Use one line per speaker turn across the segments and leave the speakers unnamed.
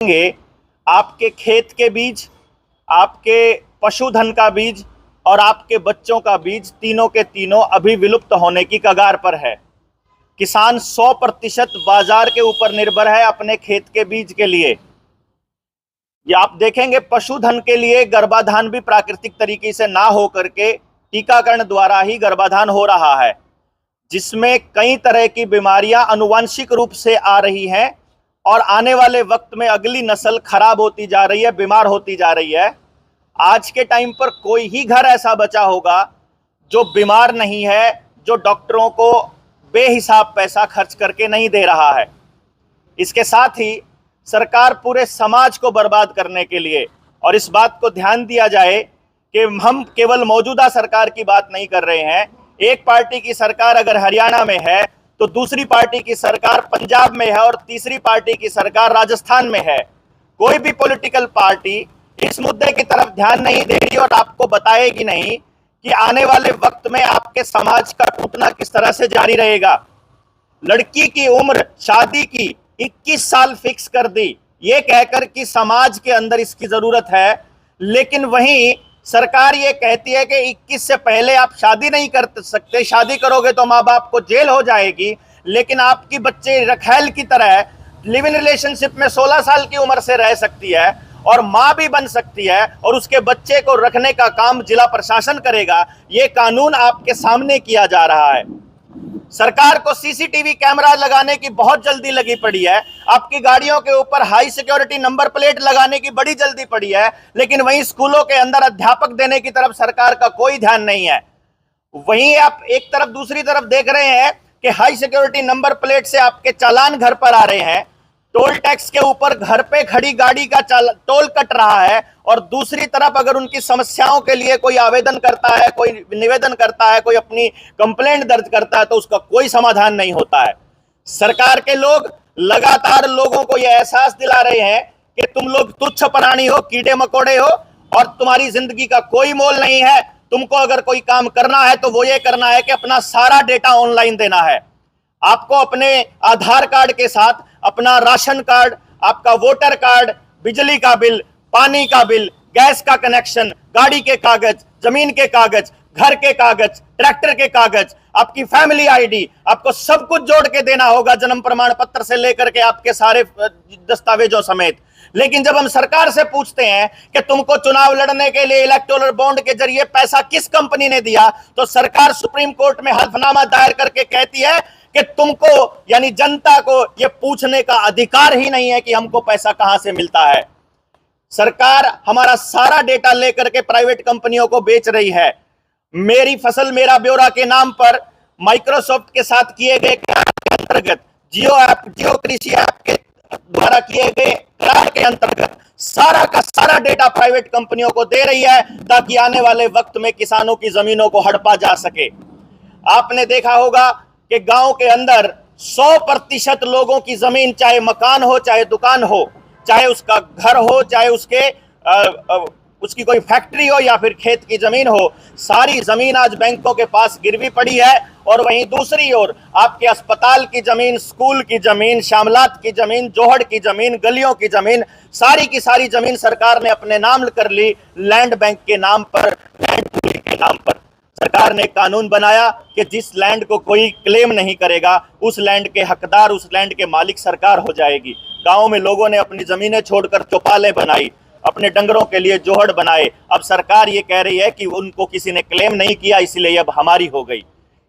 देंगे, आपके खेत के बीज, आपके पशुधन का बीज और आपके बच्चों का बीज, तीनों के तीनों अभी विलुप्त होने की कगार पर है। किसान 100% बाजार के ऊपर निर्भर है अपने खेत के बीज के लिए। ये आप देखेंगे, पशुधन के लिए गर्भाधान भी प्राकृतिक तरीके से ना हो करके टीकाकरण द्वारा ही गर्भाधान हो रहा है, जिसमें कई तरह की बीमारियां आनुवंशिक रूप से आ रही हैं और आने वाले वक्त में अगली नस्ल खराब होती जा रही है, बीमार होती जा रही है। आज के टाइम पर कोई ही घर ऐसा बचा होगा जो बीमार नहीं है, जो डॉक्टरों को बेहिसाब पैसा खर्च करके नहीं दे रहा है। इसके साथ ही सरकार पूरे समाज को बर्बाद करने के लिए, और इस बात को ध्यान दिया जाए कि हम केवल मौजूदा सरकार की बात नहीं कर रहे हैं। एक पार्टी की सरकार अगर हरियाणा में है तो दूसरी पार्टी की सरकार पंजाब में है और तीसरी पार्टी की सरकार राजस्थान में है। कोई भी पॉलिटिकल पार्टी इस मुद्दे की तरफ ध्यान नहीं दे रही और आपको बताएगी नहीं कि आने वाले वक्त में आपके समाज का टूटना किस तरह से जारी रहेगा। लड़की की उम्र शादी की 21 साल फिक्स कर दी, ये कहकर कि समाज के अंदर इसकी जरूरत है, लेकिन वहीं सरकार ये कहती है कि 21 से पहले आप शादी नहीं कर सकते, शादी करोगे तो माँ बाप को जेल हो जाएगी। लेकिन आपकी बच्चे रखैल की तरह लिव इन रिलेशनशिप में 16 साल की उम्र से रह सकती है और माँ भी बन सकती है और उसके बच्चे को रखने का काम जिला प्रशासन करेगा। ये कानून आपके सामने किया जा रहा है। सरकार को सीसीटीवी कैमरा लगाने की बहुत जल्दी लगी पड़ी है, आपकी गाड़ियों के ऊपर हाई सिक्योरिटी नंबर प्लेट लगाने की बड़ी जल्दी पड़ी है, लेकिन वहीं स्कूलों के अंदर अध्यापक देने की तरफ सरकार का कोई ध्यान नहीं है। वहीं आप एक तरफ दूसरी तरफ देख रहे हैं कि हाई सिक्योरिटी नंबर प्लेट से आपके चालान घर पर आ रहे हैं, टोल टैक्स के ऊपर घर पे खड़ी गाड़ी का टोल कट रहा है, और दूसरी तरफ अगर उनकी समस्याओं के लिए कोई आवेदन करता है, कोई निवेदन करता है, कोई अपनी कंप्लेंट दर्ज करता है तो उसका कोई समाधान नहीं होता है। सरकार के लोग लगातार लोगों को यह एहसास दिला रहे हैं कि तुम लोग तुच्छ प्राणी हो, कीड़े मकोड़े हो और तुम्हारी जिंदगी का कोई मोल नहीं है। तुमको अगर कोई काम करना है तो वो ये करना है कि अपना सारा डेटा ऑनलाइन देना है। आपको अपने आधार कार्ड के साथ अपना राशन कार्ड, आपका वोटर कार्ड, बिजली का बिल, पानी का बिल, गैस का कनेक्शन, गाड़ी के कागज, जमीन के कागज, घर के कागज, ट्रैक्टर के कागज, आपकी फैमिली आईडी, आपको सब कुछ जोड़ के देना होगा, जन्म प्रमाण पत्र से लेकर के आपके सारे दस्तावेजों समेत। लेकिन जब हम सरकार से पूछते हैं कि तुमको चुनाव लड़ने के लिए इलेक्टोरल बॉन्ड के जरिए पैसा किस कंपनी ने दिया, तो सरकार सुप्रीम कोर्ट में हल्फनामा दायर करके कहती है कि तुमको यानी जनता को यह पूछने का अधिकार ही नहीं है कि हमको पैसा कहां से मिलता है। सरकार हमारा सारा डेटा लेकर के प्राइवेट कंपनियों को बेच रही है। मेरी फसल मेरा ब्यौरा के नाम पर माइक्रोसॉफ्ट के साथ किए गए करार के अंतर्गत, जियो कृषि ऐप के द्वारा किए गए करार के अंतर्गत सारा का सारा डेटा प्राइवेट कंपनियों को दे रही है ताकि आने वाले वक्त में किसानों की जमीनों को हड़पा जा सके। आपने देखा होगा कि गांव के अंदर 100% लोगों की जमीन, चाहे मकान हो, चाहे दुकान हो, चाहे उसका घर हो, चाहे उसकी कोई फैक्ट्री हो या फिर खेत की जमीन हो, सारी जमीन आज बैंकों के पास गिरवी पड़ी है। और वहीं दूसरी ओर आपके अस्पताल की जमीन, स्कूल की जमीन, शामलात की जमीन, जोहड़ की जमीन, गलियों की जमीन, सारी की सारी जमीन सरकार ने अपने नाम कर ली। लैंड बैंक के नाम पर, लैंड पूलिंग के नाम पर सरकार ने कानून बनाया कि जिस लैंड को कोई क्लेम नहीं करेगा, उस लैंड के हकदार, उस लैंड के मालिक सरकार हो जाएगी। गांव में लोगों ने अपनी जमीनें छोड़कर चौपालें बनाई, अपने डंगरों के लिए जोहड़ बनाए। अब सरकार ये कह रही है कि उनको किसी ने क्लेम नहीं किया, इसलिए अब हमारी हो गई।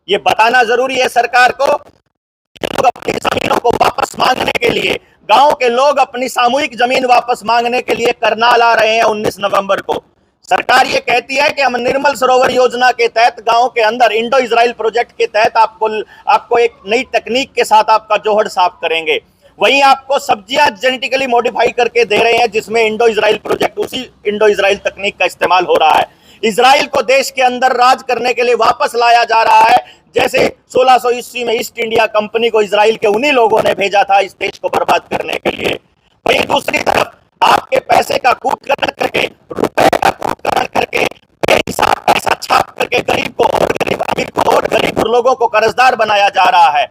ये बताना जरूरी है सरकार को कि लोग अपनी जमीनों को वापस मांगने के लिए, गांव के लोग अपनी सामूहिक जमीन वापस मांगने के लिए करनाल आ रहे हैं 19 नवंबर को। सरकार ये कहती है कि हम निर्मल सरोवर योजना के तहत गांव के अंदर इंडो इजराइल प्रोजेक्ट के तहत आपको एक नई तकनीक के साथ आपका जोहड़ साफ करेंगे। वहीं आपको सब्जियां जेनेटिकली मॉडिफाई करके दे रहे हैं, जिसमें इंडो इजराइल प्रोजेक्ट, उसी इंडो इजराइल तकनीक का इस्तेमाल हो रहा है। इजराइल को देश के अंदर राज करने के लिए वापस लाया जा रहा है, जैसे 1600 ईस्वी में ईस्ट इंडिया कंपनी को इजराइल के उन्हीं लोगों ने भेजा था इस देश को बर्बाद करने के लिए। वहीं दूसरी तरफ आपके पैसे का कूटकरण करके, रुपए का कूटकरण करके, बेहिसाब पैसा छाप करके गरीब को और गरीब अमीर को और गरीब लोगों को कर्जदार बनाया जा रहा है।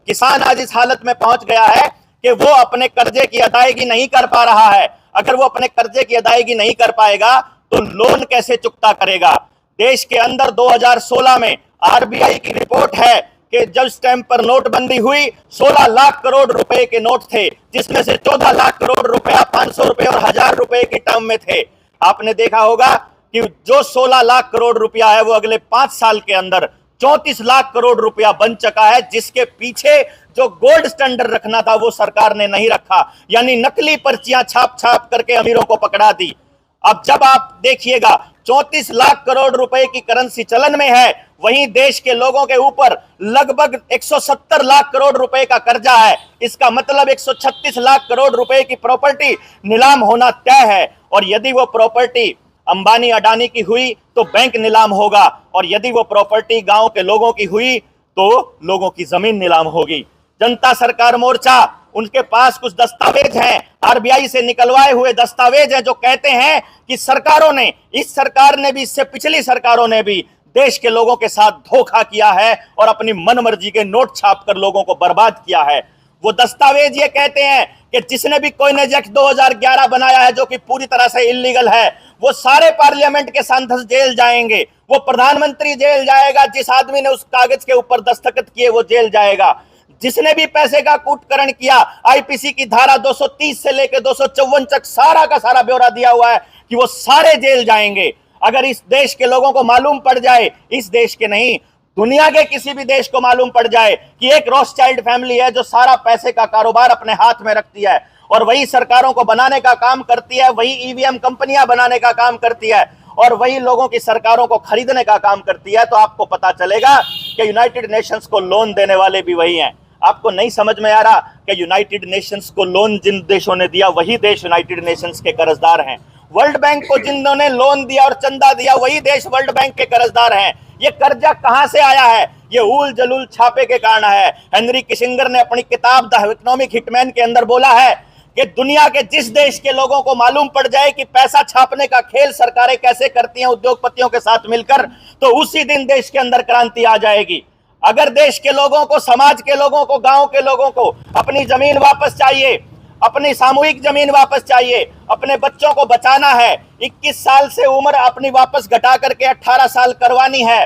किसान आज इस हालत में पहुंच गया है कि वो अपने कर्जे की अदायगी नहीं कर पा रहा है। अगर वो अपने कर्जे की अदायगी नहीं कर पाएगा तो लोन कैसे चुकता करेगा। देश के अंदर 2016 में आरबीआई की रिपोर्ट है कि जब इस टाइम पर नोटबंदी हुई 16 लाख करोड़ रुपए के नोट थे, जिसमें से 14 लाख करोड़ रुपया 500 रुपए और 1000 रुपए की टर्म में थे। आपने देखा होगा कि जो 16 लाख करोड़ रुपया है वो अगले 5 साल के अंदर 34 लाख करोड़ रुपया बन चुका है, जिसके पीछे जो गोल्ड स्टैंडर्ड रखना था वो सरकार ने नहीं रखा, यानी नकली पर्चियां छाप छाप करके अमीरों को पकड़ा दी। अब जब आप देखिएगा 34 लाख करोड़ रुपए की करेंसी चलन में है, वहीं देश के लोगों के ऊपर लगभग 170 लाख करोड़ रुपए का कर्जा है। इसका मतलब 136 लाख करोड़ रुपए की प्रॉपर्टी नीलाम होना तय है, और यदि वो प्रॉपर्टी अंबानी अडानी की हुई तो बैंक नीलाम होगा, और यदि वो प्रॉपर्टी गांव के लोगों की हुई तो लोगों की जमीन नीलाम होगी। जनता सरकार मोर्चा, उनके पास कुछ दस्तावेज हैं, आरबीआई से निकलवाए हुए दस्तावेज हैं, जो कहते हैं कि सरकारों ने, इस सरकार ने भी, इससे पिछली सरकारों ने भी देश के लोगों के साथ धोखा किया है और अपनी मनमर्जी के नोट छापकर लोगों को बर्बाद किया है। वो दस्तावेज ये कहते हैं कि जिसने भी कोइनेज एक्ट 2011 बनाया है, जो कि पूरी तरह से इल्लीगल है, वो सारे पार्लियामेंट के सांसद जेल जाएंगे, वो प्रधानमंत्री जेल जाएगा, जिस आदमी ने उस कागज के ऊपर दस्तखत किए वो जेल जाएगा, जिसने भी पैसे का कूटकरण किया, आईपीसी की धारा 230 से लेकर 254 तक सारा का सारा ब्यौरा दिया हुआ है कि वो सारे जेल जाएंगे। अगर इस देश के लोगों को मालूम पड़ जाए, इस देश के नहीं, दुनिया के किसी भी देश को मालूम पड़ जाए कि एक रॉथस्चाइल्ड फैमिली है जो सारा पैसे का कारोबार अपने हाथ में रखती है और वही सरकारों को बनाने का काम करती है, वही ईवीएम कंपनियां बनाने का काम करती है और वही लोगों की सरकारों को खरीदने का काम करती है, तो आपको पता चलेगा कि यूनाइटेड नेशंस को लोन देने वाले भी वही हैं। आपको नहीं समझ में आ रहा कि यूनाइटेड नेशंस को लोन जिन देशों ने दिया वही देश यूनाइटेड नेशंस के कर्जदार हैं। वर्ल्ड बैंक को जिन्होंने लोन दिया और चंदा दिया वही देश वर्ल्ड बैंक के कर्जदार हैं। ये कर्जा कहां से आया है? ये ऊल जलूल छापे के कारण है। हेनरी किसिंगर ने अपनी किताब द इकोनॉमिक हिटमैन के अंदर बोला है कि दुनिया के जिस देश के लोगों को मालूम पड़ जाए कि पैसा छापने का खेल सरकारें कैसे करती हैं उद्योगपतियों के साथ मिलकर, तो उसी दिन देश के अंदर क्रांति आ जाएगी। अगर देश के लोगों को, समाज के लोगों को, गांव के लोगों को अपनी जमीन वापस चाहिए, अपनी सामूहिक जमीन वापस चाहिए, अपने बच्चों को बचाना है, 21 साल से उम्र अपनी वापस घटा करके 18 साल करवानी है,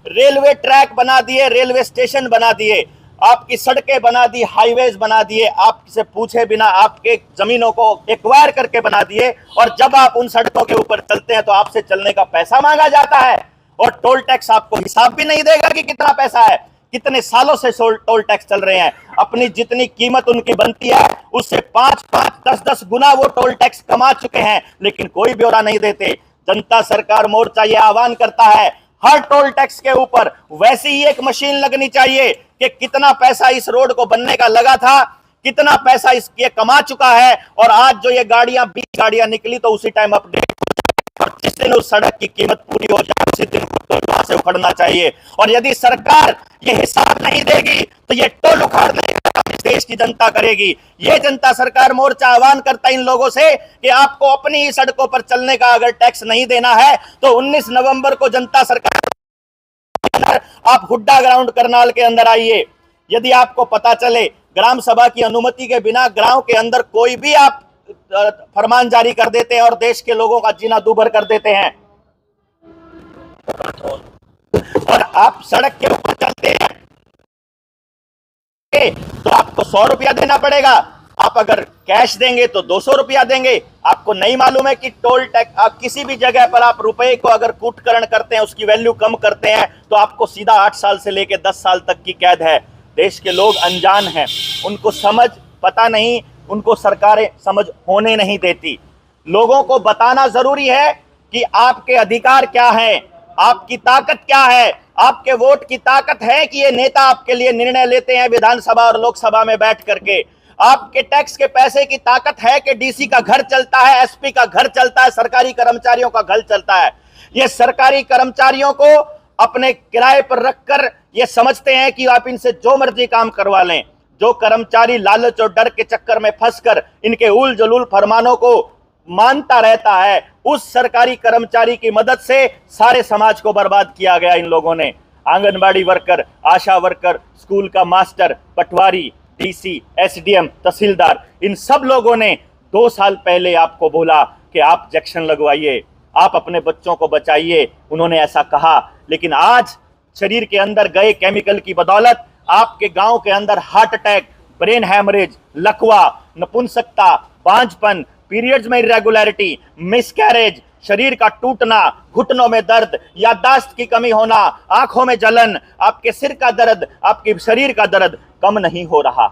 रेलवे ट्रैक बना दिए, रेलवे स्टेशन बना दिए, आपकी सड़कें बना दी, हाईवेज बना दिए, आपसे पूछे बिना आपके जमीनों को एक्वायर करके बना दिए, और जब आप उन सड़कों के ऊपर चलते हैं तो आपसे चलने का पैसा मांगा जाता है और टोल टैक्स आपको हिसाब भी नहीं देगा कि कितना पैसा है। कितने सालों से टोल टैक्स चल रहे हैं, अपनी जितनी कीमत उनकी बनती है उससे 5-5, 10-10 गुना वो टोल टैक्स कमा चुके हैं, लेकिन कोई ब्यौरा नहीं देते। जनता सरकार मोर्चा ये आह्वान करता है, हर टोल टैक्स के ऊपर वैसी ही एक मशीन लगनी चाहिए कि कितना पैसा इस रोड को बनने का लगा था, कितना पैसा इसके कमा चुका है, और आज जो ये गाड़ियां 20 गाड़ियां निकली तो उसी टाइम अपडेट, और जिस दिन उस सड़क की कीमत पूरी हो जाए उसी दिन टोल से उखड़ना चाहिए। और यदि सरकार ये हिसाब नहीं देगी तो ये टोल उखाड़ने का काम इस देश की जनता करेगी। ये जनता सरकार मोर्चा आह्वान करता है इन लोगों से कि आपको अपनी ही सड़कों पर चलने का अगर टैक्स नहीं देना है तो 19 नवंबर को जनता सरकार आप हुड्डा ग्राउंड करनाल के अंदर आइए। यदि आपको पता चले ग्राम सभा की अनुमति के बिना गांव के अंदर कोई भी आप फरमान जारी कर देते हैं और देश के लोगों का जीना दूभर कर देते हैं, और आप सड़क के ऊपर चलते हैं तो आपको 100 रुपया देना पड़ेगा, आप अगर कैश देंगे तो 200 रुपया देंगे। आपको नहीं मालूम है कि टोल टैक्स, आप किसी भी जगह पर आप रुपए को अगर कूटकरण करते हैं, उसकी वैल्यू कम करते हैं, तो आपको सीधा 8 साल से लेकर 10 साल तक की कैद है। देश के लोग अनजान हैं, उनको समझ पता नहीं, उनको सरकारें समझ होने नहीं देती। लोगों को बताना जरूरी है कि आपके अधिकार क्या है, आपकी ताकत क्या है। आपके वोट की ताकत है कि ये नेता आपके लिए निर्णय लेते हैं विधानसभा और लोकसभा में बैठ करके। आपके टैक्स के पैसे की ताकत है कि डीसी का घर चलता है, एसपी का घर चलता है, सरकारी कर्मचारियों का घर चलता है। ये सरकारी कर्मचारियों को अपने किराए पर रखकर ये समझते हैं कि आप इनसे जो मर्जी काम करवा लें। जो कर्मचारी लालच और डर के चक्कर में फंसकर इनके उल जलूल फरमानों को मानता रहता है, उस सरकारी कर्मचारी की मदद से सारे समाज को बर्बाद किया गया इन लोगों ने। आंगनबाड़ी वर्कर, आशा वर्कर, स्कूल का मास्टर, पटवारी, डीसी, एसडीएम, तहसीलदार, इन सब लोगों ने 2 साल पहले आपको बोला कि आप इंजेक्शन लगवाइए, आप अपने बच्चों को बचाइए। उन्होंने ऐसा कहा, लेकिन आज शरीर के अंदर गए केमिकल की बदौलत आपके गांव के अंदर हार्ट अटैक, ब्रेन हैमरेज, लकवा, नपुंसकता, बांझपन, पीरियड्स में इरेगुलरिटी, मिसकैरेज, शरीर का टूटना, घुटनों में दर्द, याददाश्त की कमी होना, आंखों में जलन, आपके सिर का दर्द, आपके शरीर का दर्द कम नहीं हो रहा।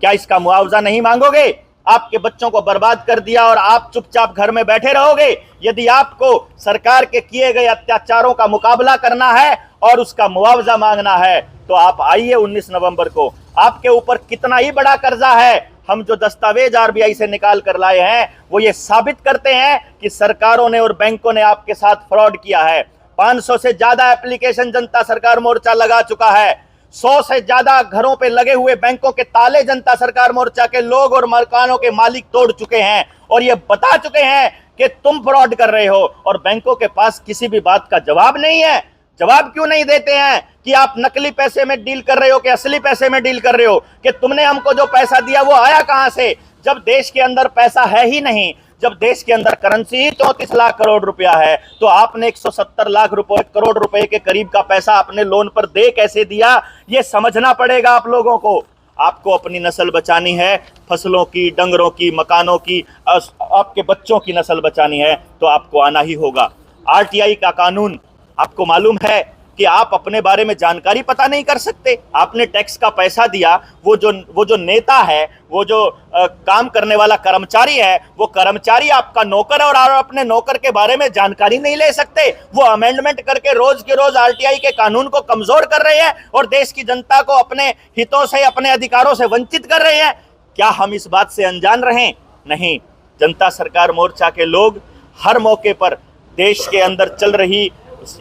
क्या इसका मुआवजा नहीं मांगोगे? आपके बच्चों को बर्बाद कर दिया और आप चुपचाप घर में बैठे रहोगे? यदि आपको सरकार के किए गए अत्याचारों का मुकाबला करना है और उसका मुआवजा मांगना है तो आप आइए 19 नवंबर को। आपके ऊपर कितना ही बड़ा कर्जा है, हम जो दस्तावेज आरबीआई से निकाल कर लाए हैं वो ये साबित करते हैं कि सरकारों ने और बैंकों ने आपके साथ फ्रॉड किया है। 500 से ज्यादा एप्लीकेशन जनता सरकार मोर्चा लगा चुका है। 100 से ज्यादा घरों पे लगे हुए बैंकों के ताले जनता सरकार मोर्चा के लोग और मकानों के मालिक तोड़ चुके हैं और ये बता चुके हैं कि तुम फ्रॉड कर रहे हो, और बैंकों के पास किसी भी बात का जवाब नहीं है। जवाब क्यों नहीं देते हैं कि आप नकली पैसे में डील कर रहे हो कि असली पैसे में डील कर रहे हो, कि तुमने हमको जो पैसा दिया वो आया कहां से, जब देश के अंदर पैसा है ही नहीं, जब देश के अंदर करेंसी ही 34 लाख करोड़ रुपया है, तो आपने 170 लाख करोड़ रुपए के करीब का पैसा अपने लोन पर दे कैसे दिया, ये समझना पड़ेगा आप लोगों को। आपको अपनी नस्ल बचानी है, फसलों की, डंगरों की, मकानों की, आपके बच्चों की नस्ल बचानी है तो आपको आना ही होगा। आरटीआई का कानून, आपको मालूम है कि आप अपने बारे में जानकारी पता नहीं कर सकते। आपने टैक्स का पैसा दिया, वो जो नेता है, वो जो काम करने वाला कर्मचारी है, वो कर्मचारी आपका नौकर है और आप अपने नौकर के बारे में जानकारी नहीं ले सकते। वो अमेंडमेंट करके रोज के रोज आरटीआई के कानून को कमजोर कर रहे हैं और देश की जनता को अपने हितों से, अपने अधिकारों से वंचित कर रहे हैं। क्या हम इस बात से अनजान रहें? नहीं। जनता सरकार मोर्चा के लोग हर मौके पर देश के अंदर चल रही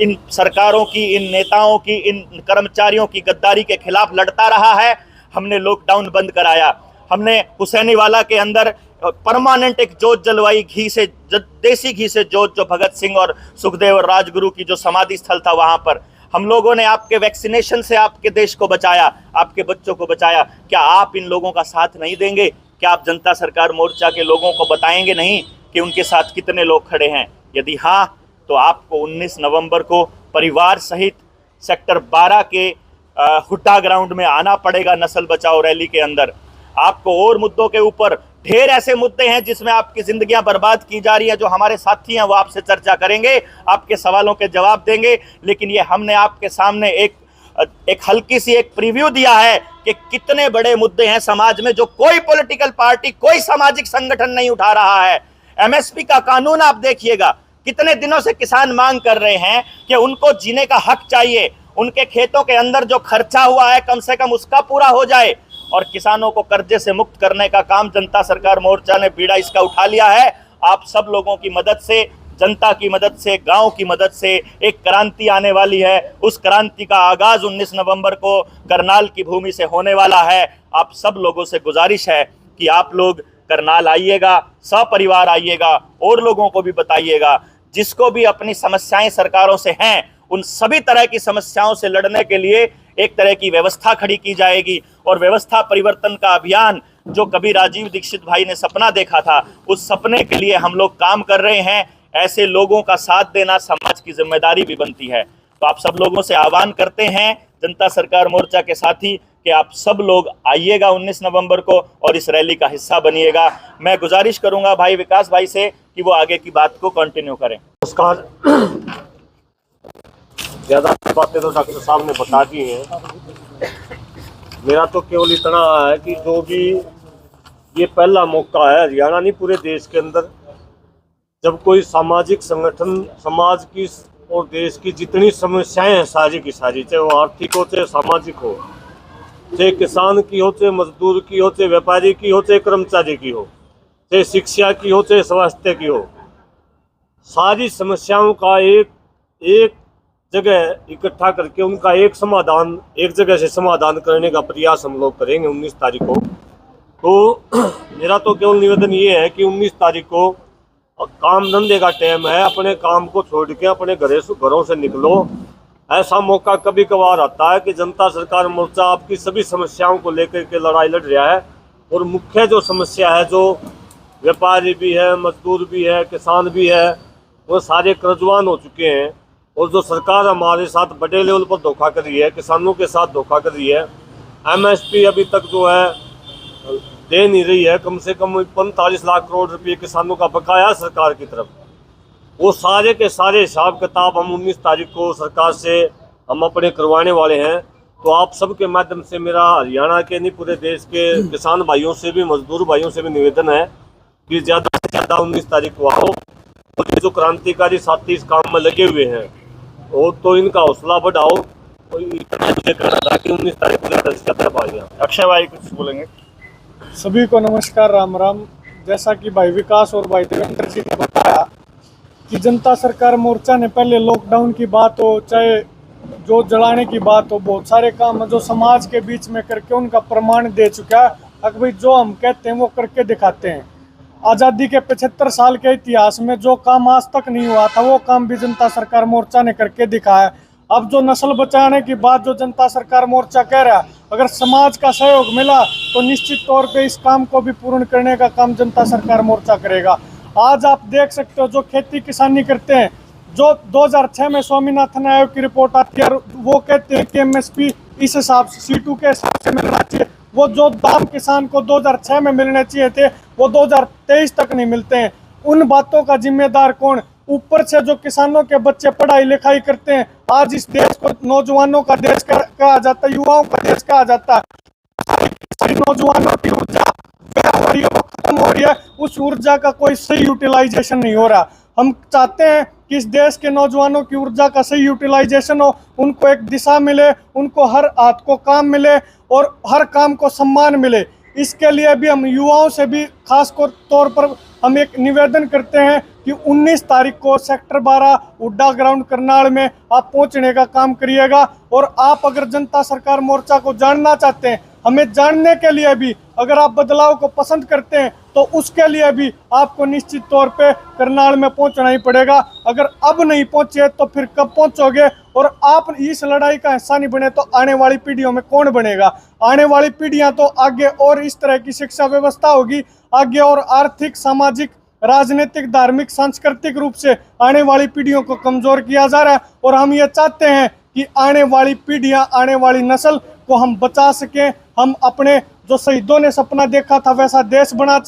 इन सरकारों की, इन नेताओं की, इन कर्मचारियों की गद्दारी के खिलाफ लड़ता रहा है। हमने लॉकडाउन बंद कराया, हमने हुसैनीवाला के अंदर परमानेंट एक जोत जलवाई, घी से, देसी घी से जोत, जो भगत सिंह और सुखदेव और राजगुरु की जो समाधि स्थल था वहां पर। हम लोगों ने आपके वैक्सीनेशन से आपके देश को बचाया, आपके बच्चों को बचाया। क्या आप इन लोगों का साथ नहीं देंगे? क्या आप जनता सरकार मोर्चा के लोगों को बताएंगे नहीं कि उनके साथ कितने लोग खड़े हैं? यदि हाँ, तो आपको 19 नवंबर को परिवार सहित सेक्टर 12 के हुड्डा ग्राउंड में आना पड़ेगा नस्ल बचाओ रैली के अंदर। आपको और मुद्दों के ऊपर, ढेर ऐसे मुद्दे हैं जिसमें आपकी जिंदगियां बर्बाद की जा रही हैं, जो हमारे साथी हैं वो आपसे चर्चा करेंगे, आपके सवालों के जवाब देंगे। लेकिन ये हमने आपके सामने एक हल्की सी एक प्रीव्यू दिया है कि कितने बड़े मुद्दे हैं समाज में जो कोई पॉलिटिकल पार्टी, कोई सामाजिक संगठन नहीं उठा रहा है। एमएसपी का कानून आप देखिएगा, कितने दिनों से किसान मांग कर रहे हैं कि उनको जीने का हक चाहिए, उनके खेतों के अंदर जो खर्चा हुआ है कम से कम उसका पूरा हो जाए, और किसानों को कर्जे से मुक्त करने का काम जनता सरकार मोर्चा ने बीड़ा इसका उठा लिया है। आप सब लोगों की मदद से, जनता की मदद से, गांव की मदद से एक क्रांति आने वाली है। उस क्रांति का आगाज 19 नवंबर को करनाल की भूमि से होने वाला है। आप सब लोगों से गुजारिश है कि आप लोग करनाल आइएगा, सपरिवार आइएगा, और लोगों को भी बताइएगा। जिसको भी अपनी समस्याएं सरकारों से हैं, उन सभी तरह की समस्याओं से लड़ने के लिए एक तरह की व्यवस्था खड़ी की जाएगी, और व्यवस्था परिवर्तन का अभियान जो कभी राजीव दीक्षित भाई ने सपना देखा था, उस सपने के लिए हम लोग काम कर रहे हैं। ऐसे लोगों का साथ देना समाज की जिम्मेदारी भी बनती है। तो आप सब लोगों से आह्वान करते हैं, जनता सरकार मोर्चा के साथी, कि आप सब लोग आइएगा 19 नवंबर को और इस रैली का हिस्सा बनिएगा। मैं गुजारिश करूंगा भाई विकास भाई से कि वो आगे की बात को कंटिन्यू करें।
नमस्कार। ज़्यादा बातें तो डॉक्टर साहब ने बता दी हैं। मेरा तो केवल इतना है कि जो भी ये पहला मौका है हरियाणा नहीं पूरे देश के अंदर, जब कोई सामाजिक संगठन समाज की और देश की जितनी समस्याएं हैं सारी की सारी, चाहे वो आर्थिक हो, चाहे सामाजिक हो, चाहे किसान की हो, चाहे मजदूर की हो, चाहे व्यापारी की हो, चाहे कर्मचारी की हो, चाहे शिक्षा की हो, चाहे स्वास्थ्य की हो, सारी समस्याओं का एक जगह इकट्ठा करके उनका एक समाधान, एक जगह से समाधान करने का प्रयास हम लोग करेंगे 19 तारीख को। तो मेरा तो केवल निवेदन ये है कि 19 तारीख को काम धंधे का टाइम है, अपने काम को छोड़ के अपने घरों से निकलो ऐसा मौका कभी कभार आता है कि जनता सरकार मोर्चा आपकी सभी समस्याओं को लेकर के लड़ाई लड़ रहा है। और मुख्य जो समस्या है, जो व्यापारी भी है, मजदूर भी है, किसान भी है, वो सारे कर्जवान हो चुके हैं। और जो सरकार हमारे साथ बड़े लेवल पर धोखा कर रही है, किसानों के साथ धोखा कर रही है। MSP अभी तक जो है दे नहीं रही है। कम से कम 45 लाख करोड़ रुपये किसानों का बकाया सरकार की तरफ। वो सारे के सारे हिसाब किताब हम 19 तारीख को सरकार से हम अपने करवाने वाले हैं। तो आप सबके माध्यम से मेरा हरियाणा के नहीं पूरे देश के किसान भाइयों से भी, मजदूर भाइयों से भी निवेदन है कि ज़्यादा से ज़्यादा 19 तारीख को आओ। और ये जो क्रांतिकारी साथी इस काम में लगे हुए हैं, वो तो इनका हौसला बढ़ाओ। तो इतना मुझे करना था कि 19 तारीख को तरफ आ गया।
अक्षय भाई कुछ बोलेंगे?
सभी को नमस्कार, राम राम। जैसा कि भाई विकास और भाई देवेंद्र जी ने बताया कि जनता सरकार मोर्चा ने पहले लॉकडाउन की बात हो, चाहे जो जलाने की बात हो, बहुत सारे काम जो समाज के बीच में करके उनका प्रमाण दे चुका है। अगर भाई जो हम कहते हैं वो करके दिखाते हैं। आज़ादी के 75 साल के इतिहास में जो काम आज तक नहीं हुआ था, वो काम भी जनता सरकार मोर्चा ने करके दिखाया। अब जो नस्ल बचाने की बात जो जनता सरकार मोर्चा कह रहा है, अगर समाज का सहयोग मिला तो निश्चित तौर पे इस काम को भी पूर्ण करने का काम जनता सरकार मोर्चा करेगा। आज आप देख सकते हो जो खेती किसानी करते हैं, जो 2006 में स्वामीनाथन आयोग की रिपोर्ट आती है, वो कहते हैं कि MSP इस हिसाब से C2 के हिसाब से मिलना चाहिए। वो जो दाम किसान को 2006 में मिलने चाहिए थे, वो 2023 तक नहीं मिलते हैं। उन बातों का जिम्मेदार कौन? ऊपर से जो किसानों के बच्चे पढ़ाई लिखाई करते हैं। आज इस देश को नौजवानों का देश कहा जाता है, युवाओं का देश कहा जाता है। सारी नौजवानों की ऊर्जा हो रही है, वो खत्म हो रही है। उस ऊर्जा का कोई सही यूटिलाइजेशन नहीं हो रहा। हम चाहते हैं कि इस देश के नौजवानों की ऊर्जा का सही यूटिलाइजेशन हो, उनको एक दिशा मिले, उनको हर हाथ को काम मिले और हर काम को सम्मान मिले। इसके लिए भी हम युवाओं से भी खास तौर पर हम एक निवेदन करते हैं कि 19 तारीख को सेक्टर 12 उड्डा ग्राउंड करनाल में आप पहुंचने का काम करिएगा। और आप अगर जनता सरकार मोर्चा को जानना चाहते हैं, हमें जानने के लिए भी अगर आप बदलाव को पसंद करते हैं, तो उसके लिए भी आपको निश्चित तौर पे करनाल में पहुंचना ही पड़ेगा। अगर अब नहीं पहुंचे तो फिर कब पहुंचोगे? और आप इस लड़ाई का हिस्सा नहीं बने तो आने वाली पीढ़ियों में कौन बनेगा? आने वाली पीढ़ियां तो आगे और इस तरह की शिक्षा व्यवस्था होगी, आगे और आर्थिक, सामाजिक, राजनीतिक, धार्मिक, सांस्कृतिक रूप से आने वाली पीढ़ियों को कमजोर किया जा रहा है। और हम ये चाहते हैं कि आने वाली पीढ़ियां, आने वाली नस्ल को हम बचा सकें, हम अपने जो शहीदों ने सपना देखा था वैसा देश बना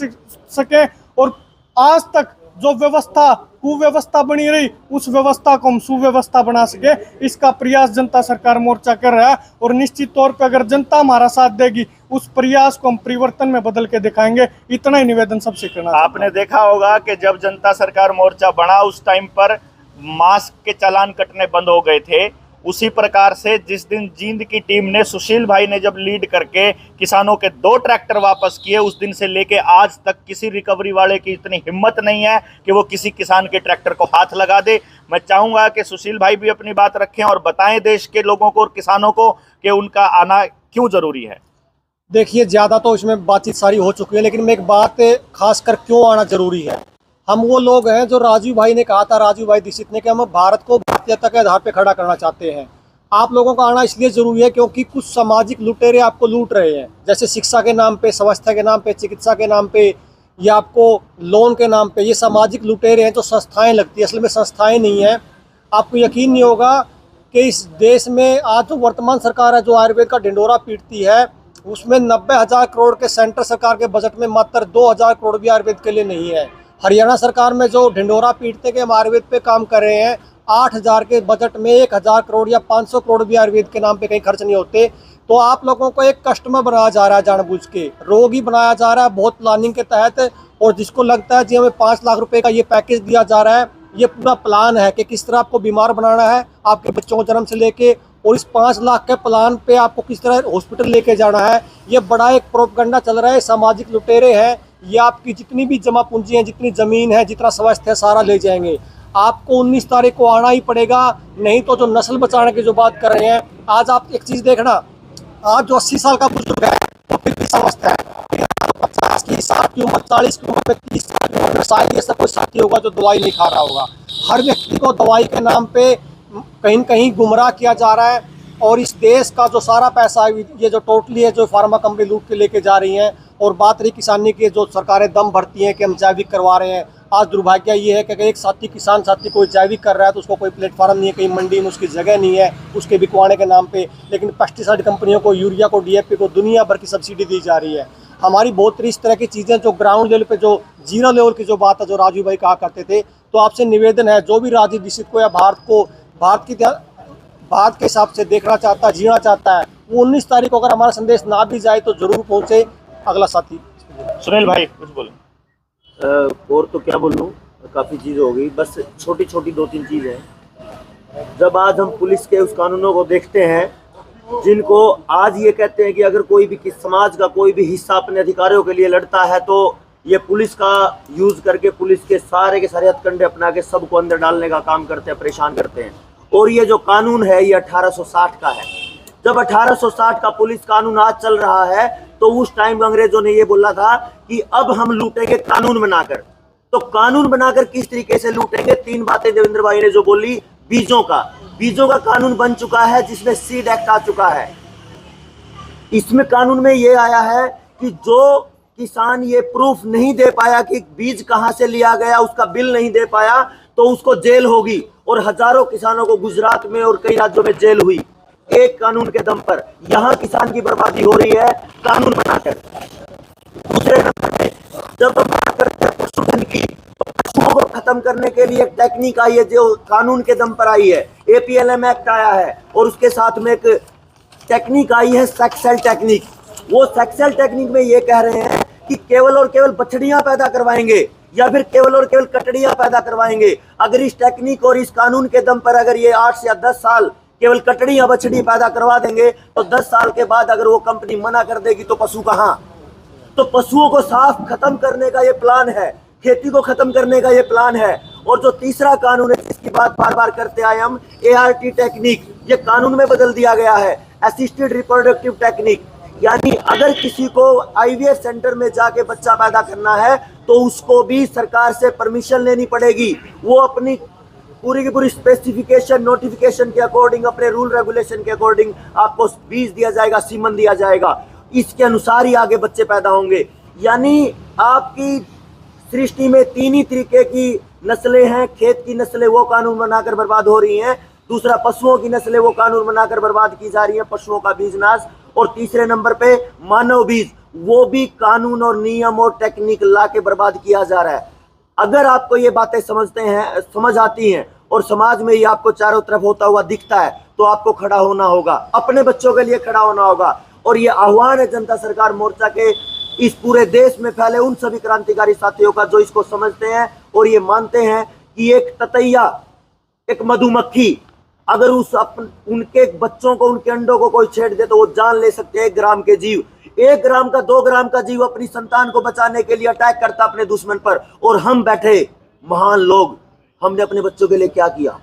सकें। और आज तक जो व्यवस्था कुव्यवस्था बनी रही, उस व्यवस्था को हम सुव्यवस्था बना सके, इसका प्रयास जनता सरकार मोर्चा कर रहा है। और निश्चित तौर पर अगर जनता हमारा साथ देगी, उस प्रयास को हम परिवर्तन में बदल के दिखाएंगे। इतना ही निवेदन सबसे करना।
आपने देखा होगा कि जब जनता सरकार मोर्चा बना उस टाइम पर मास्क के चालान कटने बंद हो गए थे। उसी प्रकार से जिस दिन जींद की टीम ने, सुशील भाई ने जब लीड करके किसानों के 2 ट्रैक्टर वापस किए, उस दिन से लेके आज तक किसी रिकवरी वाले की इतनी हिम्मत नहीं है कि वो किसी किसान के ट्रैक्टर को हाथ लगा दे। मैं चाहूंगा कि सुशील भाई भी अपनी बात रखें और बताएं देश के लोगों को और किसानों को कि उनका आना क्यों जरूरी है।
देखिए, ज़्यादा तो इसमें बातचीत सारी हो चुकी है, लेकिन मैं एक बात खासकर क्यों आना जरूरी है। हम वो लोग हैं जो राजीव भाई ने कहा था, राजीव भाई दीक्षित ने, कि हम भारत को भारतीयता के आधार पर खड़ा करना चाहते हैं। आप लोगों का आना इसलिए जरूरी है क्योंकि कुछ सामाजिक लुटेरे आपको लूट रहे हैं, जैसे शिक्षा के नाम पे, स्वास्थ्य के नाम पे, चिकित्सा के नाम पे, या आपको लोन के नाम पे। ये सामाजिक लुटेरे हैं जो संस्थाएं लगती है, असल में संस्थाएं नहीं है। आपको यकीन नहीं होगा कि इस देश में आज जो वर्तमान सरकार है, जो आयुर्वेद का ढिंडोरा पीटती है, उसमें 90,000 करोड़ के सेंटर सरकार के बजट में मात्र 2,000 करोड़ भी आयुर्वेद के लिए नहीं है। हरियाणा सरकार में जो ढिंडोरा पीटते के हम आयुर्वेद पे काम कर रहे हैं, 8,000 के बजट में 1,000 करोड़ या 500 करोड़ भी आयुर्वेद के नाम पे कहीं खर्च नहीं होते। तो आप लोगों को एक कस्टमर बनाया जा रहा है, जानबूझ के रोगी बनाया जा रहा है बहुत प्लानिंग के तहत। और जिसको लगता है जी हमें 5 लाख रुपए का ये पैकेज दिया जा रहा है, ये पूरा प्लान है कि किस तरह आपको बीमार बनाना है, आपके बच्चों को जन्म से लेके, और इस 5 लाख के प्लान पे आपको किस तरह हॉस्पिटल लेके जाना है। ये बड़ा एक प्रोपगंडा चल रहा है, सामाजिक लुटेरे हैं। ये आपकी जितनी भी जमा पूंजी है, जितनी ज़मीन है, जितना स्वास्थ्य है, सारा ले जाएंगे। आपको 19 तारीख को आना ही पड़ेगा, नहीं तो जो नस्ल बचाने की जो बात कर रहे हैं, आज आप एक चीज़ देखना, आज जो 80 साल का बुजुर्ग है वो फिर भी समझता है, 50 की, 60 की उम्र, 40 की उम्र में, 30 साल की उम्र में शायद ऐसा कोई साथी होगा जो दवाई नहीं खा रहा होगा। हर व्यक्ति को दवाई के नाम पे कहीं न कहीं गुमराह किया जा रहा है। और इस देश का जो सारा पैसा है, ये जो टोटली है जो फार्मा कंपनी लूट के लेके जा रही हैं। और बात रही किसानी की, जो सरकारें दम भरती हैं कि हम जैविक करवा रहे हैं, आज दुर्भाग्य ये है कि अगर एक साथी किसान साथी कोई जैविक कर रहा है तो उसको कोई प्लेटफॉर्म नहीं है, कहीं मंडी में उसकी जगह नहीं है उसके बिकवाने के नाम पे। लेकिन पेस्टिसाइड कंपनियों को, यूरिया को, DAP को दुनिया भर की सब्सिडी दी जा रही है। हमारी बहुत इस तरह की चीज़ें जो ग्राउंड लेवल पे, जो जीरो लेवल की जो बात है, जो राजू भाई कहा करते थे, तो आपसे निवेदन है, जो भी राजीव दीक्षित को या भारत के हिसाब से देखना चाहता है, जीना चाहता है, वो 19 तारीख को अगर हमारा संदेश ना भी जाए तो जरूर पहुँचे। अगला साथी
सुनील भाई कुछ बोले।
और तो क्या बोलूं, काफ़ी चीज़ हो गई, बस छोटी छोटी 2-3 चीज़ हैं। जब आज हम पुलिस के उस कानूनों को देखते हैं जिनको आज ये कहते हैं कि अगर कोई भी समाज का कोई भी हिस्सा अपने अधिकारों के लिए लड़ता है तो ये पुलिस का यूज़ करके पुलिस के सारे हथकंडे अपना के सबको अंदर डालने का काम करते हैं, परेशान करते हैं। और ये जो कानून है ये 1860 का है। जब 1860 का पुलिस कानून आज चल रहा है तो उस टाइम अंग्रेजों ने ये बोला था कि अब हम लूटेंगे कानून बनाकर। तो कानून बनाकर किस तरीके से लूटेंगे? 3 बातें देवेंद्र भाई ने जो बोली, बीजों का कानून बन चुका है जिसमें सीड एक्ट आ चुका है। इसमें कानून में ये आया है कि जो किसान ये प्रूफ नहीं दे पाया कि बीज कहां से लिया गया, उसका बिल नहीं दे पाया, तो उसको जेल होगी। और हजारों किसानों को गुजरात में और कई राज्यों में जेल हुई एक कानून के दम पर। यहां किसान की बर्बादी हो रही है कानून बनाकर। दूसरे नंबर पे जब हम बात करते हैं पशुधन की, तो पशुओं को खत्म करने के लिए एक टेक्निक आई है जो कानून के दम पर आई है। APLM एक्ट आया है और उसके साथ में एक टेक्निक आई है सेक्सुअल टेक्निक। वो सेक्सुअल टेक्निक में ये कह रहे हैं कि केवल और केवल बछड़ियां पैदा करवाएंगे या फिर केवल और केवल कटड़ियां पैदा करवाएंगे। अगर इस टेक्निक और इस कानून के दम पर अगर ये 8 या 10 साल केवल कटड़ी या बछड़ी पैदा करवा देंगे तो 10 साल के बाद अगर वो कंपनी मना कर देगी तो पशु कहां? तो पशुओं को साफ खत्म करने का ये प्लान है, खेती को खत्म करने का ये प्लान है। और जो तीसरा कानून है जिसकी बात बार बार करते आए हम, ART टेक्निक, ये कानून में बदल दिया गया है, असिस्टेड रिप्रोडक्टिव टेक्निक। यानी अगर किसी को IVF सेंटर में जाके बच्चा पैदा करना है तो उसको भी सरकार से परमिशन लेनी पड़ेगी। वो अपनी पूरी की पूरी स्पेसिफिकेशन, नोटिफिकेशन के अकॉर्डिंग, अपने रूल रेगुलेशन के अकॉर्डिंग आपको बीज दिया जाएगा, सीमन दिया जाएगा। इसके अनुसार ही आगे बच्चे पैदा होंगे। यानी आपकी सृष्टि में 3 ही तरीके की नस्लें हैं। खेत की नस्लें वो कानून बनाकर बर्बाद हो रही हैं, दूसरा पशुओं की नस्लें वो कानून बनाकर बर्बाद की जा रही हैं, पशुओं का बीज नाश, और तीसरे नंबर पे मानव बीज, वो भी कानून और नियम और टेक्निक ला के बर्बाद किया जा रहा है। अगर आपको ये बातें समझ आती हैं और समाज में ये आपको चारों तरफ होता हुआ दिखता है तो आपको खड़ा होना होगा, अपने बच्चों के लिए खड़ा होना होगा। और ये आह्वान है जनता सरकार मोर्चा के इस पूरे देश में फैले उन सभी क्रांतिकारी साथियों का जो इसको समझते हैं और ये मानते हैं कि एक ततैया, एक मधुमक्खी अगर उनके बच्चों को, उनके अंडों को कोई छेड़ दे तो वो जान ले सकते हैं 1 ग्राम के जीव। 1 ग्राम का 2 ग्राम का जीव अपनी संतान को बचाने के लिए अटैक करता अपने दुश्मन पर। और हम बैठे महान लोग, हमने अपने बच्चों के लिए क्या किया?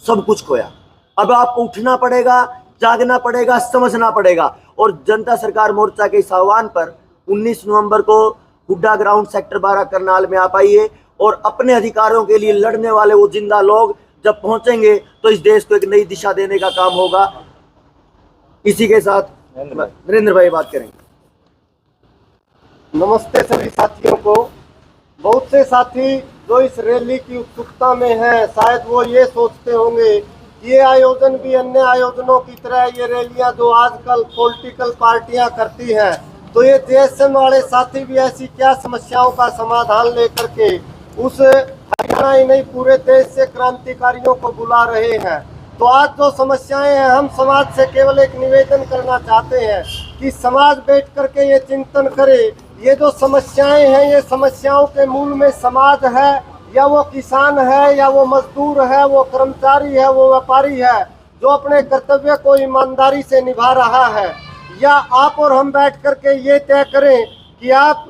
सब कुछ खोया। अब आपको उठना पड़ेगा, जागना पड़ेगा, समझना पड़ेगा। और जनता सरकार मोर्चा के इस आह्वान पर 19 नवंबर को हुड्डा ग्राउंड सेक्टर 12 करनाल में आप आइए और अपने अधिकारों के लिए लड़ने वाले वो जिंदा लोग जब पहुंचेंगे तो इस देश को एक नई दिशा देने का काम होगा। इसी के साथ नरेंद्र भाई बात करेंगे।
नमस्ते सभी साथियों को। बहुत से साथी जो इस रैली की उत्सुकता में हैं, शायद वो ये सोचते होंगे कि ये आयोजन भी अन्य आयोजनों की तरह, ये रैलियां जो आजकल पॉलिटिकल पार्टियां करती हैं, तो ये JSM वाले साथी भी ऐसी क्या समस्याओं का समाधान लेकर के उस हरियाणा ही नहीं पूरे देश से क्रांतिकारियों को बुला रहे हैं। तो आज जो समस्याएं हैं, हम समाज से केवल एक निवेदन करना चाहते हैं कि समाज बैठ करके ये चिंतन करे, ये जो समस्याएं हैं, ये समस्याओं के मूल में समाज है, या वो किसान है, या वो मजदूर है, वो कर्मचारी है, वो व्यापारी है जो अपने कर्तव्य को ईमानदारी से निभा रहा है, या आप और हम बैठ करके ये तय करें कि आप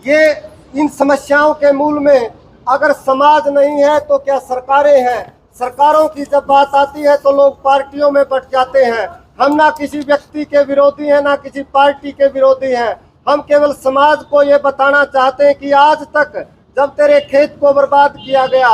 ये इन समस्याओं के मूल में अगर समाज नहीं है तो क्या सरकारें हैं? सरकारों की जब बात आती है तो लोग पार्टियों में बट जाते हैं। हम ना किसी व्यक्ति के विरोधी हैं, ना किसी पार्टी के विरोधी हैं। हम केवल समाज को ये बताना चाहते हैं कि आज तक जब तेरे खेत को बर्बाद किया गया,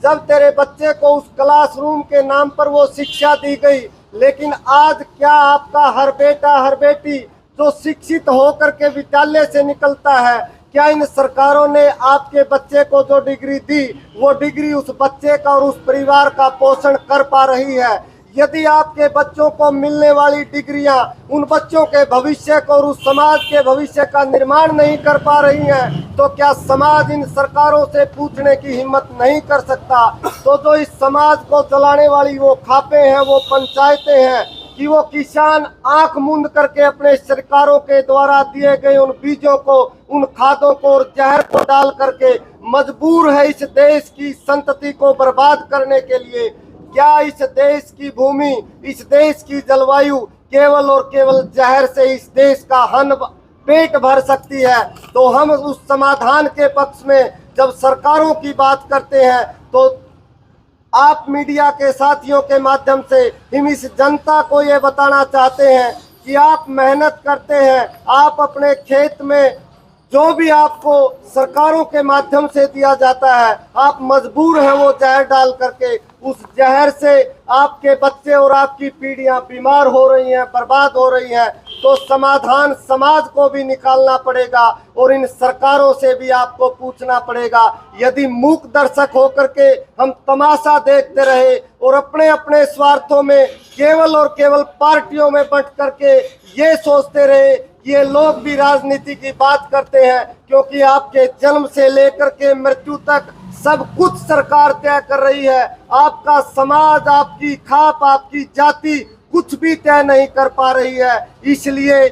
जब तेरे बच्चे को उस क्लासरूम के नाम पर वो शिक्षा दी गई, लेकिन आज क्या आपका हर बेटा हर बेटी जो शिक्षित होकर के विद्यालय से निकलता है, क्या इन सरकारों ने आपके बच्चे को जो डिग्री दी वो डिग्री उस बच्चे का और उस परिवार का पोषण कर पा रही है? यदि आपके बच्चों को मिलने वाली डिग्रियां उन बच्चों के भविष्य को और उस समाज के भविष्य का निर्माण नहीं कर पा रही हैं, तो क्या समाज इन सरकारों से पूछने की हिम्मत नहीं कर सकता? तो जो इस समाज को चलाने वाली वो खापे हैं, वो पंचायतें हैं, कि वो किसान आंख मूंद करके अपने सरकारों के द्वारा दिए गए उन बीजों को, उन खादों को और जहर को डाल करके मजबूर है इस देश की संतति को बर्बाद करने के लिए। क्या इस देश की भूमि, इस देश की जलवायु केवल और केवल जहर से इस देश का पेट भर सकती है? तो हम उस समाधान के पक्ष में जब सरकारों की बात करते हैं, तो आप मीडिया के साथियों के माध्यम से हम इस जनता को ये बताना चाहते हैं कि आप मेहनत करते हैं, आप अपने खेत में जो भी आपको सरकारों के माध्यम से दिया जाता है, आप मजबूर हैं वो जहर डाल करके। उस जहर से आपके बच्चे और आपकी पीढ़ियां बीमार हो रही हैं, बर्बाद हो रही हैं। तो समाधान समाज को भी निकालना पड़ेगा और इन सरकारों से भी आपको पूछना पड़ेगा। यदि मूक दर्शक होकर के हम तमाशा देखते रहे और अपने अपने स्वार्थों में केवल और केवल पार्टियों में बंट करके ये सोचते रहे कि ये लोग भी राजनीति की बात करते हैं, क्योंकि आपके जन्म से लेकर के मृत्यु तक सब कुछ सरकार तय कर रही है। आपका समाज, आपकी खाप, आपकी जाति कुछ भी तय नहीं कर पा रही है। इसलिए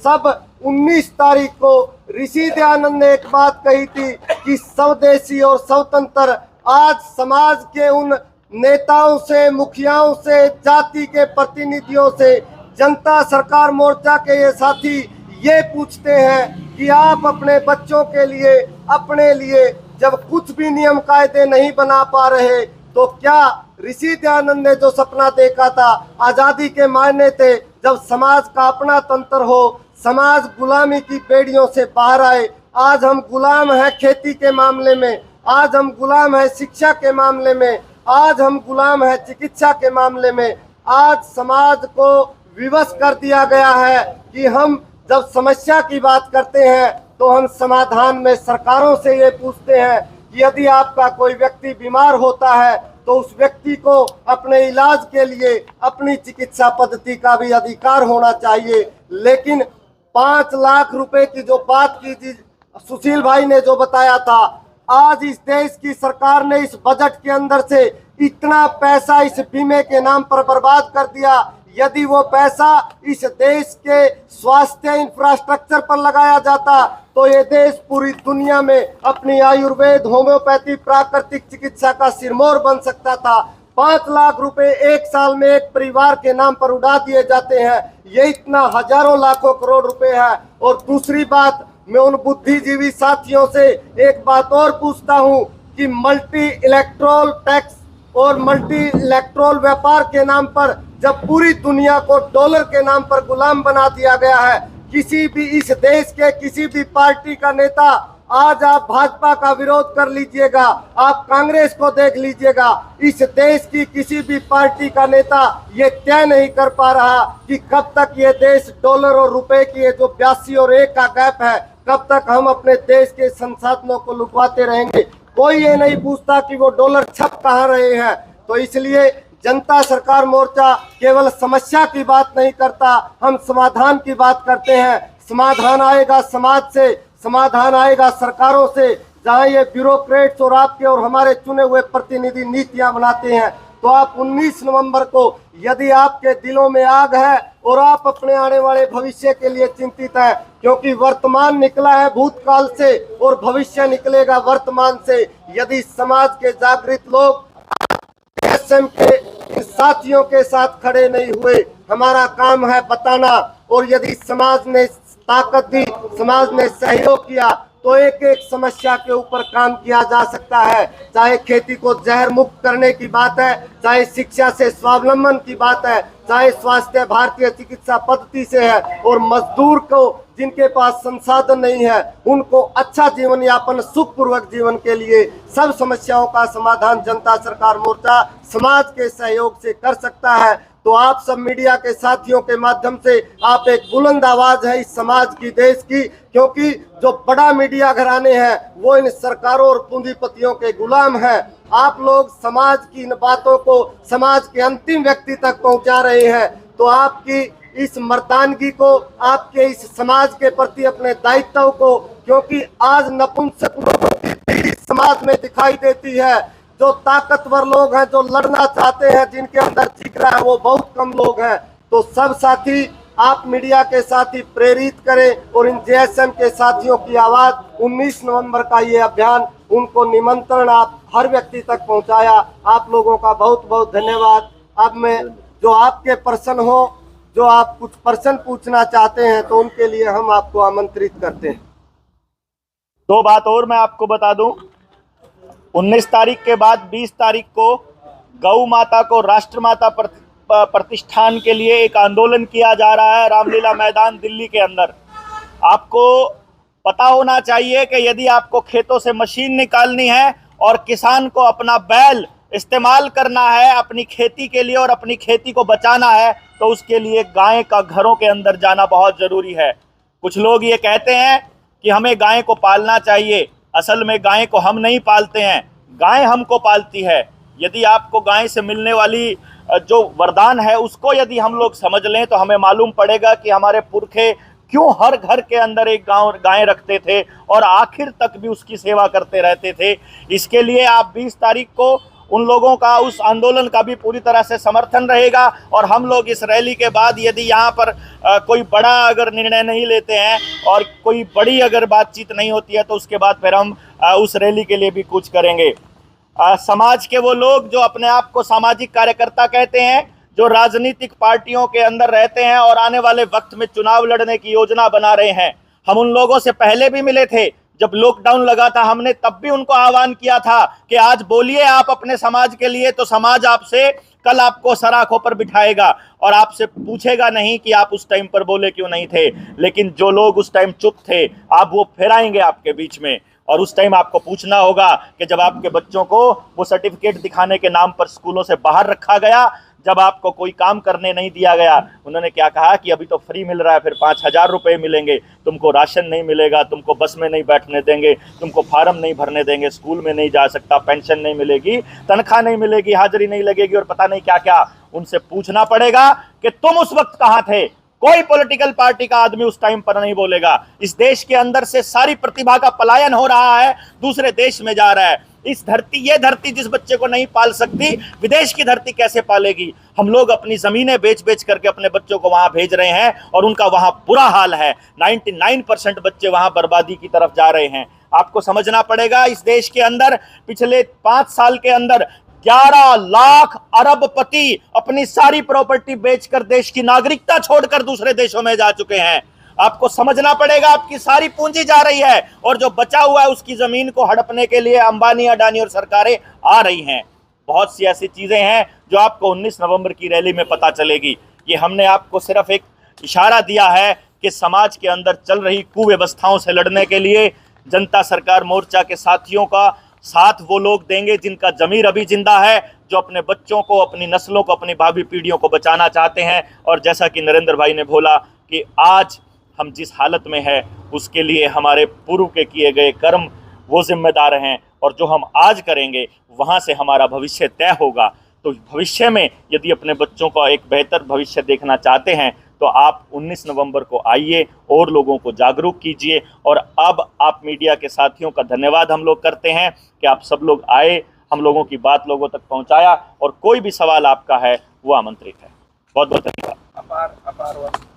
सब 19 तारीख को ऋषि दयानंद ने एक बात कही थी कि स्वदेशी और स्वतंत्र। आज समाज के उन नेताओं से, मुखियाओं से, जाति के प्रतिनिधियों से जनता सरकार मोर्चा के ये साथी ये पूछते हैं कि आप अपने बच्चों के लिए, अपने लिए जब कुछ भी नियम कायदे नहीं बना पा रहे, तो क्या ऋषि दयानंद ने जो सपना देखा था, आजादी के मायने थे जब समाज का अपना तंत्र हो, समाज गुलामी की बेड़ियों से बाहर आए। आज हम गुलाम हैं खेती के मामले में, आज हम गुलाम हैं शिक्षा के मामले में, आज हम गुलाम हैं चिकित्सा के मामले में। आज समाज को विवश कर दिया गया है कि हम जब समस्या की बात करते हैं तो हम समाधान में सरकारों से ये पूछते हैं कि यदि आपका कोई व्यक्ति बीमार होता है तो उस व्यक्ति को अपने इलाज के लिए अपनी चिकित्सा पद्धति का भी अधिकार होना चाहिए। लेकिन 5 लाख रुपए की जो बात की थी, सुशील भाई ने जो बताया था, आज इस देश की सरकार ने इस बजट के अंदर से इतना पैसा इस बीमे के नाम पर बर्बाद कर दिया। यदि वो पैसा इस देश के स्वास्थ्य इंफ्रास्ट्रक्चर पर लगाया जाता तो ये देश पूरी दुनिया में अपनी आयुर्वेद, होम्योपैथी, प्राकृतिक चिकित्सा का सिरमौर बन सकता था। 5 लाख रुपए एक साल में एक परिवार के नाम पर उड़ा दिए जाते हैं। ये इतना हजारों लाखों करोड़ रुपए है। और दूसरी बात, मैं उन बुद्धिजीवी साथियों से एक बात और पूछता हूँ कि मल्टी इलेक्ट्रल टैक्स और मल्टी इलेक्ट्रल व्यापार के नाम पर जब पूरी दुनिया को डॉलर के नाम पर गुलाम बना दिया गया है, किसी भी इस देश के किसी भी पार्टी का नेता, आज आप भाजपा का विरोध कर लीजिएगा, आप कांग्रेस को देख लीजिएगा, इस देश की किसी भी पार्टी का नेता ये तय नहीं कर पा रहा कि कब तक ये देश डॉलर और रुपए की ये जो 82 और 1 का गैप है, कब तक हम अपने देश के संसाधनों को लुटवाते रहेंगे। कोई ये नहीं पूछता कि वो डॉलर छप कहाँ रहे हैं। तो इसलिए जनता सरकार मोर्चा केवल समस्या की बात नहीं करता, हम समाधान की बात करते हैं। समाधान आएगा समाज से, समाधान आएगा सरकारों से, जहां ये ब्यूरोक्रेट्स और आपके और हमारे चुने हुए प्रतिनिधि नीतियां बनाते हैं। तो आप 19 नवंबर को यदि आपके दिलों में आग है और आप अपने आने वाले भविष्य के लिए चिंतित है, क्योंकि वर्तमान निकला है भूतकाल से और भविष्य निकलेगा वर्तमान से, यदि समाज के जागृत लोग एसएम के साथियों के साथ खड़े नहीं हुए, हमारा काम है बताना। और यदि समाज ने ताकत दी, समाज ने सहयोग किया, तो एक एक समस्या के ऊपर काम किया जा सकता है। चाहे खेती को जहर मुक्त करने की बात है, चाहे शिक्षा से स्वावलंबन की बात है, चाहे स्वास्थ्य भारतीय चिकित्सा पद्धति से है, और मजदूर को जिनके पास संसाधन नहीं है, उनको अच्छा जीवन यापन, सुखपूर्वक जीवन के लिए सब समस्याओं का समाधान जनता सरकार मोर्चा समाज के सहयोग से कर सकता है। तो आप सब मीडिया के साथियों के माध्यम से आप एक बुलंद आवाज है इस समाज की, देश की, क्योंकि जो बड़ा मीडिया घराने हैं वो इन सरकारों और पूंजीपतियों के गुलाम हैं। आप लोग समाज की इन बातों को समाज के अंतिम व्यक्ति तक पहुंचा रहे हैं। तो आपकी इस मर्दानगी को, आपके इस समाज के प्रति अपने दायित्व को, क्योंकि आज नपुंसक लोगों की पीढ़ी समाज में दिखाई देती है। जो ताकतवर लोग हैं, जो लड़ना चाहते हैं, जिनके अंदर जिगरा है, वो बहुत कम लोग हैं। तो सब साथी आप मीडिया के साथी प्रेरित करें और इन जेएसएम के साथियों की आवाज 19 नवंबर का ये अभियान, उनको निमंत्रण आप हर व्यक्ति तक पहुंचाया। आप लोगों का बहुत बहुत धन्यवाद। अब मैं जो आपके प्रश्न हो, जो आप कुछ प्रश्न पूछना चाहते हैं, तो उनके लिए हम आपको आमंत्रित करते हैं।
दो बात और मैं आपको बता दूं, 19 तारीख के बाद 20 तारीख को गौ माता को राष्ट्रमाता प्रतिष्ठान के लिए एक आंदोलन किया जा रहा है रामलीला मैदान दिल्ली के अंदर। आपको पता होना चाहिए कि यदि आपको खेतों से मशीन निकालनी है और किसान को अपना बैल इस्तेमाल करना है अपनी खेती के लिए और अपनी खेती को बचाना है, तो उसके लिए गाय का घरों के अंदर जाना बहुत ज़रूरी है। कुछ लोग ये कहते हैं कि हमें गाय को पालना चाहिए। असल में गाय को हम नहीं पालते हैं, गाय हमको पालती है। यदि आपको गाय से मिलने वाली जो वरदान है उसको यदि हम लोग समझ लें, तो हमें मालूम पड़ेगा कि हमारे पुरखे क्यों हर घर के अंदर एक गाय रखते थे और आखिर तक भी उसकी सेवा करते रहते थे। इसके लिए आप 20 तारीख को उन लोगों का, उस आंदोलन का भी पूरी तरह से समर्थन रहेगा। और हम लोग इस रैली के बाद यदि यहाँ पर कोई बड़ा अगर निर्णय नहीं लेते हैं और कोई बड़ी अगर बातचीत नहीं होती है, तो उसके बाद फिर हम उस रैली के लिए भी कुछ करेंगे। समाज के वो लोग जो अपने आप को सामाजिक कार्यकर्ता कहते हैं, जो राजनीतिक पार्टियों के अंदर रहते हैं और आने वाले वक्त में चुनाव लड़ने की योजना बना रहे हैं, हम उन लोगों से पहले भी मिले थे। जब लॉकडाउन लगा था हमने तब भी उनको आह्वान किया था कि आज बोलिए आप अपने समाज के लिए, तो समाज आपसे कल आपको सराखों पर बिठाएगा और आपसे पूछेगा नहीं कि आप उस टाइम पर बोले क्यों नहीं थे। लेकिन जो लोग उस टाइम चुप थे, आप वो फिर आएंगे आपके बीच में, और उस टाइम आपको पूछना होगा कि जब आपके बच्चों को वो सर्टिफिकेट दिखाने के नाम पर स्कूलों से बाहर रखा गया, जब आपको कोई काम करने नहीं दिया गया, उन्होंने क्या कहा कि अभी तो फ्री मिल रहा है, फिर 5,000 रुपये मिलेंगे, तुमको राशन नहीं मिलेगा, तुमको बस में नहीं बैठने देंगे, तुमको फार्म नहीं भरने देंगे, स्कूल में नहीं जा सकता, पेंशन नहीं मिलेगी, तनख्वाह नहीं मिलेगी, हाजिरी नहीं लगेगी और पता नहीं क्या क्या। उनसे पूछना पड़ेगा कि तुम उस वक्त कहाँ थे। कोई पॉलिटिकल पार्टी का आदमी उस टाइम पर नहीं बोलेगा। इस देश के अंदर से सारी प्रतिभा का पलायन हो रहा है, दूसरे देश में जा रहा है। इस धरती, ये धरती जिस बच्चे को नहीं पाल सकती, विदेश की धरती कैसे पालेगी। हम लोग अपनी जमीनें बेच बेच करके अपने बच्चों को वहां भेज रहे हैं और उनका वहां बुरा हाल है। 99% बच्चे वहां बर्बादी की तरफ जा रहे हैं। आपको समझना पड़ेगा, इस देश के अंदर पिछले 5 साल के अंदर 11 लाख अरबपति अपनी सारी प्रॉपर्टी बेचकर देश की नागरिकता छोड़कर दूसरे देशों में जा चुके हैं। आपको समझना पड़ेगा, आपकी सारी पूंजी जा रही है और जो बचा हुआ है उसकी जमीन को हड़पने के लिए अंबानी, अडानी और सरकारें आ रही हैं। बहुत सी ऐसी चीजें हैं जो आपको 19 नवंबर की रैली में पता चलेगी। ये हमने आपको सिर्फ एक इशारा दिया है कि समाज के अंदर चल रही कुव्यवस्थाओं से लड़ने के लिए जनता सरकार मोर्चा के साथियों का साथ वो लोग देंगे जिनका जमीर अभी जिंदा है, जो अपने बच्चों को, अपनी नस्लों को, अपनी भावी पीढ़ियों को बचाना चाहते हैं। और जैसा कि नरेंद्र भाई ने बोला कि आज हम जिस हालत में है उसके लिए हमारे पूर्व के किए गए कर्म वो जिम्मेदार हैं, और जो हम आज करेंगे वहाँ से हमारा भविष्य तय होगा। तो भविष्य में यदि अपने बच्चों का एक बेहतर भविष्य देखना चाहते हैं तो आप 19 नवंबर को आइए और लोगों को जागरूक कीजिए। और अब आप मीडिया के साथियों का धन्यवाद हम लोग करते हैं कि आप सब लोग आए, हम लोगों की बात लोगों तक पहुंचाया, और कोई भी सवाल आपका है वो आमंत्रित है। बहुत बहुत धन्यवाद।